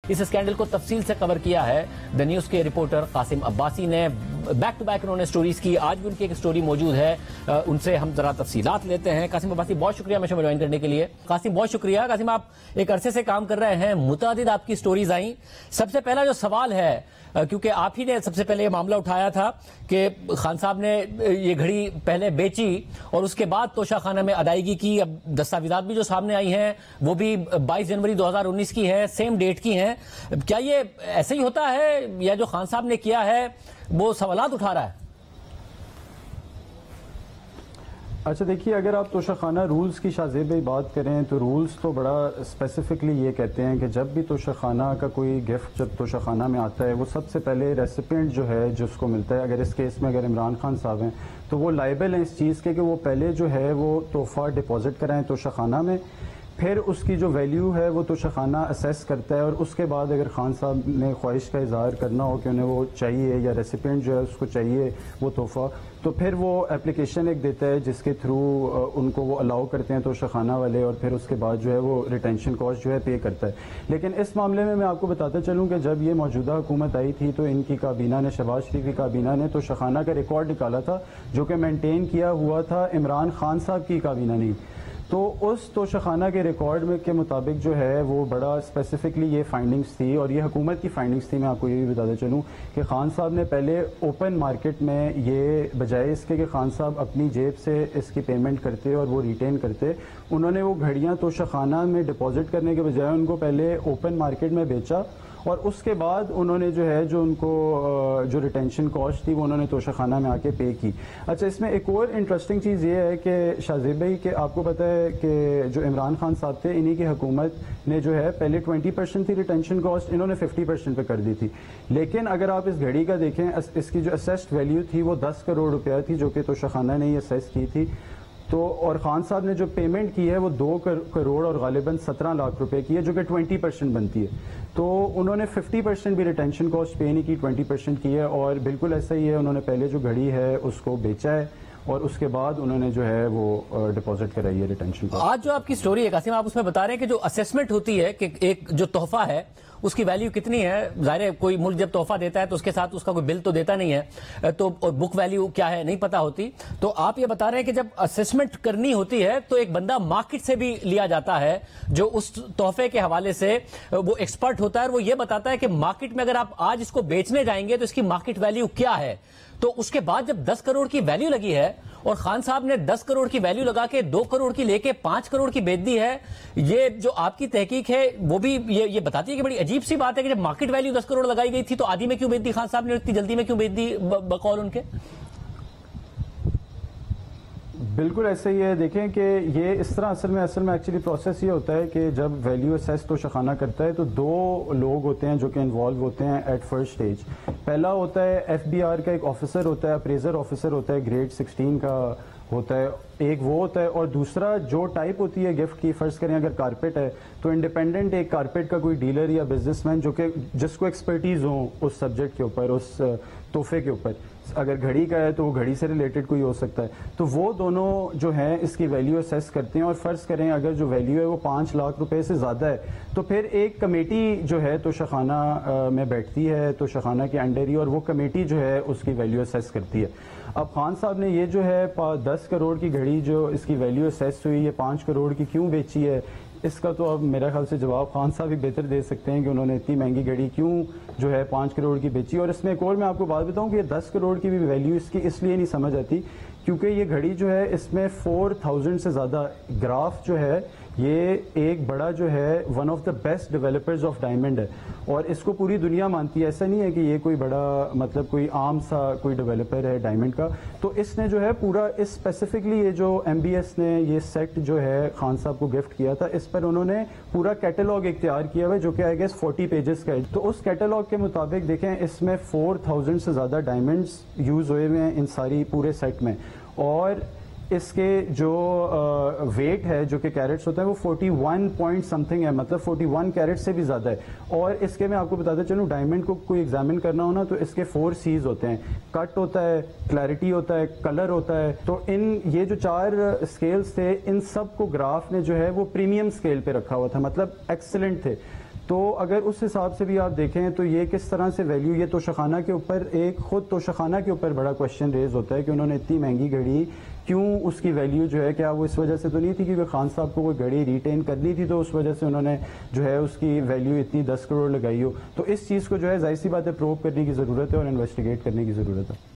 اس scandal کو تفصیل سے کور کیا ہے دا نیوز کے رپورٹر قاسم عباسی نے. بیک ٹو بیک انہوں نے سٹوریز کی. آج بھی ان کی ایک سٹوری موجود ہے, ان سے ہم ذرا تفصیلات لیتے ہیں. قاسم عباسی, بہت شکریہ میشو میں جوائن کرنے کے لیے. قاسم, بہت شکریہ. قاسم, آپ ایک عرصے سے کام کر رہے ہیں, متعدد آپ کی سٹوریز آئیں. سب سے پہلا جو سوال ہے, کیونکہ آپ ہی نے سب سے پہلے یہ معاملہ اٹھایا تھا کہ خان صاحب نے یہ گھڑی پہلے بیچی اور اس کے بعد توشہ خانہ میں ادائیگی کی. اب دستاویزات بھی جو سامنے آئی ہیں وہ بھی 22 جنوری 2019 کی ہے, سیم ڈیٹ کی ہیں. کیا یہ ایسے ہی ہوتا ہے یا جو خان صاحب نے کیا ہے وہ سوالات اٹھا رہا ہے؟ اچھا دیکھیے, اگر آپ توشہ خانہ رولز کی شاذیب بات کریں تو رولز تو بڑا اسپیسیفکلی یہ کہتے ہیں کہ جب بھی توشہ خانہ کا کوئی گفٹ جب توشہ خانہ میں آتا ہے وہ سب سے پہلے ریسیپینٹ جو ہے جس کو ملتا ہے, اگر اس کیس میں اگر عمران خان صاحب ہیں تو وہ لائبل ہیں اس چیز کے کہ وہ پہلے جو ہے وہ تحفہ ڈپازٹ کرائیں توشہ خانہ میں, پھر اس کی جو ویلیو ہے وہ توشہ خانہ اسیس کرتا ہے, اور اس کے بعد اگر خان صاحب نے خواہش کا اظہار کرنا ہو کہ انہیں وہ چاہیے یا ریسیپینٹ جو ہے اس کو چاہیے وہ تحفہ, تو پھر وہ اپلیکیشن ایک دیتا ہے جس کے تھرو ان کو وہ الاؤ کرتے ہیں توشہ خانہ والے, اور پھر اس کے بعد جو ہے وہ ریٹینشن کاسٹ جو ہے پے کرتا ہے. لیکن اس معاملے میں آپ کو بتاتا چلوں کہ جب یہ موجودہ حکومت آئی تھی تو ان کی کابینہ نے, شہباز شریف کی کابینہ نے توشہ خانہ کا ریکارڈ نکالا تھا جو کہ مینٹین کیا ہوا تھا عمران خان صاحب کی کابینہ نہیں. تو اس توشہ خانہ کے ریکارڈ میں کے مطابق جو ہے وہ بڑا اسپیسیفکلی یہ فائنڈنگز تھی, اور یہ حکومت کی فائنڈنگز تھی. میں آپ کو یہ بھی بتاتا چلوں کہ خان صاحب نے پہلے اوپن مارکیٹ میں, یہ بجائے اس کے کہ خان صاحب اپنی جیب سے اس کی پیمنٹ کرتے اور وہ ریٹین کرتے, انہوں نے وہ گھڑیاں توشہ خانہ میں ڈپازٹ کرنے کے بجائے ان کو پہلے اوپن مارکیٹ میں بیچا, اور اس کے بعد انہوں نے جو ہے جو ان کو جو ریٹینشن کاسٹ تھی وہ انہوں نے توشہ خانہ میں آ کے پے کی. اچھا, اس میں ایک اور انٹرسٹنگ چیز یہ ہے کہ شاذیب بھائی کہ آپ کو پتہ ہے کہ جو عمران خان صاحب تھے انہی کی حکومت نے جو ہے پہلے 20% تھی ریٹینشن کاسٹ, انہوں نے 50% پہ کر دی تھی. لیکن اگر آپ اس گھڑی کا دیکھیں, اس کی جو اسیسڈ ویلیو تھی وہ 10 کروڑ روپیہ تھی جو کہ توشہ خانہ نے یہ اسیس کی تھی. تو اور خان صاحب نے جو پیمنٹ کی ہے وہ 2 کروڑ اور غالباً 17 لاکھ روپے کی ہے جو کہ 20% بنتی ہے. تو انہوں نے 50% بھی ریٹینشن کاسٹ پے نہیں کی, 20% کی ہے, اور بالکل ایسا ہی ہے, انہوں نے پہلے جو گھڑی ہے اس کو بیچا ہے اور اس کے بعد انہوں نے جو ہے وہ ڈپازٹ کرائی ہے ریٹینشن کاسٹ. آج جو آپ کی سٹوری ہے قاسم, آپ اس میں بتا رہے ہیں کہ جو اسیسمنٹ ہوتی ہے کہ ایک جو تحفہ ہے اس کی ویلیو کتنی ہے. ظاہر ہے کوئی ملک جب تحفہ دیتا ہے تو اس کے ساتھ اس کا کوئی بل تو دیتا نہیں ہے, تو بک ویلیو کیا ہے نہیں پتا ہوتی. تو آپ یہ بتا رہے ہیں کہ جب اسیسمنٹ کرنی ہوتی ہے تو ایک بندہ مارکیٹ سے بھی لیا جاتا ہے جو اس تحفے کے حوالے سے وہ ایکسپرٹ ہوتا ہے, اور وہ یہ بتاتا ہے کہ مارکیٹ میں اگر آپ آج اس کو بیچنے جائیں گے تو اس کی مارکیٹ ویلیو کیا ہے. تو اس کے بعد جب 10 کروڑ کی ویلیو لگی ہے اور خان صاحب نے 10 کروڑ کی ویلیو لگا کے 2 کروڑ کی لے کے 5 کروڑ کی بیچ دی ہے, یہ جو آپ کی تحقیق ہے وہ بھی یہ بتاتی ہے کہ بڑی عجیب سی بات ہے کہ جب مارکیٹ ویلیو 10 کروڑ لگائی گئی تھی تو آدھی میں کیوں بیچ دی خان صاحب نے, اتنی جلدی میں کیوں بیچ دی بقول ان کے؟ بالکل ایسے ہی ہے. دیکھیں کہ یہ اس طرح اصل میں ایکچولی پروسیس یہ ہوتا ہے کہ جب ویلیو اسیس توشہ خانہ کرتا ہے تو 2 لوگ ہوتے ہیں جو کہ انوالو ہوتے ہیں ایٹ فرسٹ سٹیج. پہلا ہوتا ہے ایف بی آر کا ایک آفیسر ہوتا ہے, اپریزر آفیسر ہوتا ہے, گریڈ 16 کا ہوتا ہے, ایک وہ ہوتا ہے, اور دوسرا جو ٹائپ ہوتی ہے گفٹ کی, فرض کریں اگر کارپیٹ ہے تو انڈیپینڈنٹ ایک کارپیٹ کا کوئی ڈیلر یا بزنس مین جو کہ جس کو ایکسپرٹیز ہو اس سبجیکٹ کے اوپر, اس تحفے کے اوپر. اگر گھڑی کا ہے تو وہ گھڑی سے ریلیٹڈ کوئی ہو سکتا ہے. تو وہ دونوں جو ہیں اس کی ویلیو اسیس کرتے ہیں, اور فرض کریں اگر جو ویلیو ہے وہ 5 لاکھ روپے سے زیادہ ہے تو پھر ایک کمیٹی جو ہے توشہ خانہ میں بیٹھتی ہے توشہ خانہ کے انڈر ہی, اور وہ کمیٹی جو ہے اس کی ویلیو اسیس کرتی ہے. اب خان صاحب نے یہ جو ہے 10 کروڑ کی گھڑی جو اس کی ویلیو اسیس ہوئی ہے 5 کروڑ کی کیوں بیچی ہے, اس کا تو اب میرا خیال سے جواب خان صاحب ہی بہتر دے سکتے ہیں کہ انہوں نے اتنی مہنگی گھڑی کیوں جو ہے 5 کروڑ کی بیچی. اور اس میں ایک اور میں آپ کو بات بتاؤں کہ یہ 10 کروڑ کی بھی ویلیو اس کی اس لیے نہیں سمجھ آتی کیونکہ یہ گھڑی جو ہے اس میں 4000 سے زیادہ گراف جو ہے, یہ ایک بڑا جو ہے one of the best developers of diamond ہے, اور اس کو پوری دنیا مانتی ہے. ایسا نہیں ہے کہ یہ کوئی بڑا مطلب کوئی عام سا کوئی ڈیولپر ہے ڈائمنڈ کا. تو اس نے جو ہے پورا اس اسپیسیفکلی یہ جو ایم بی ایس نے یہ سیٹ جو ہے خان صاحب کو گفٹ کیا تھا, اس پر انہوں نے پورا کیٹلاگ اختیار کیا ہوا ہے جو کہ آئی گیس 40 پیجز کا ہے. تو اس کیٹلاگ کے مطابق دیکھیں اس میں 4000 سے زیادہ ڈائمنڈز یوز ہوئے ہوئے ہیں ان ساری پورے سیٹ میں, اور اس کے جو ویٹ ہے جو کہ کیرٹس ہوتا ہے وہ 41 پوائنٹ سمتھنگ ہے, مطلب 41 کیرٹ سے بھی زیادہ ہے. اور اس کے میں آپ کو بتاتا چلوں ڈائمنڈ کو کوئی ایگزامن کرنا ہونا تو اس کے 4 C's ہوتے ہیں, کٹ ہوتا ہے, کلیئرٹی ہوتا ہے, کلر ہوتا ہے. تو یہ جو 4 اسکیلز تھے ان سب کو گراف نے جو ہے وہ پریمیم اسکیل پہ رکھا ہوا تھا, مطلب ایکسلنٹ تھے. تو اگر اس حساب سے بھی آپ دیکھیں تو یہ کس طرح سے ویلیو، یہ توشخانہ کے اوپر ایک خود توشخانہ کے اوپر بڑا کوشچن ریز ہوتا ہے کہ انہوں نے اتنی مہنگی گھڑی کیوں، اس کی ویلیو جو ہے کیا وہ اس وجہ سے تو نہیں تھی کیونکہ خان صاحب کو کوئی گھڑی ریٹین کرنی تھی تو اس وجہ سے انہوں نے جو ہے اس کی ویلیو اتنی 10 کروڑ لگائی ہو؟ تو اس چیز کو جو ہے ظاہر سی بات ہے پروب کرنے کی ضرورت ہے اور انویسٹیگیٹ کرنے کی ضرورت ہے.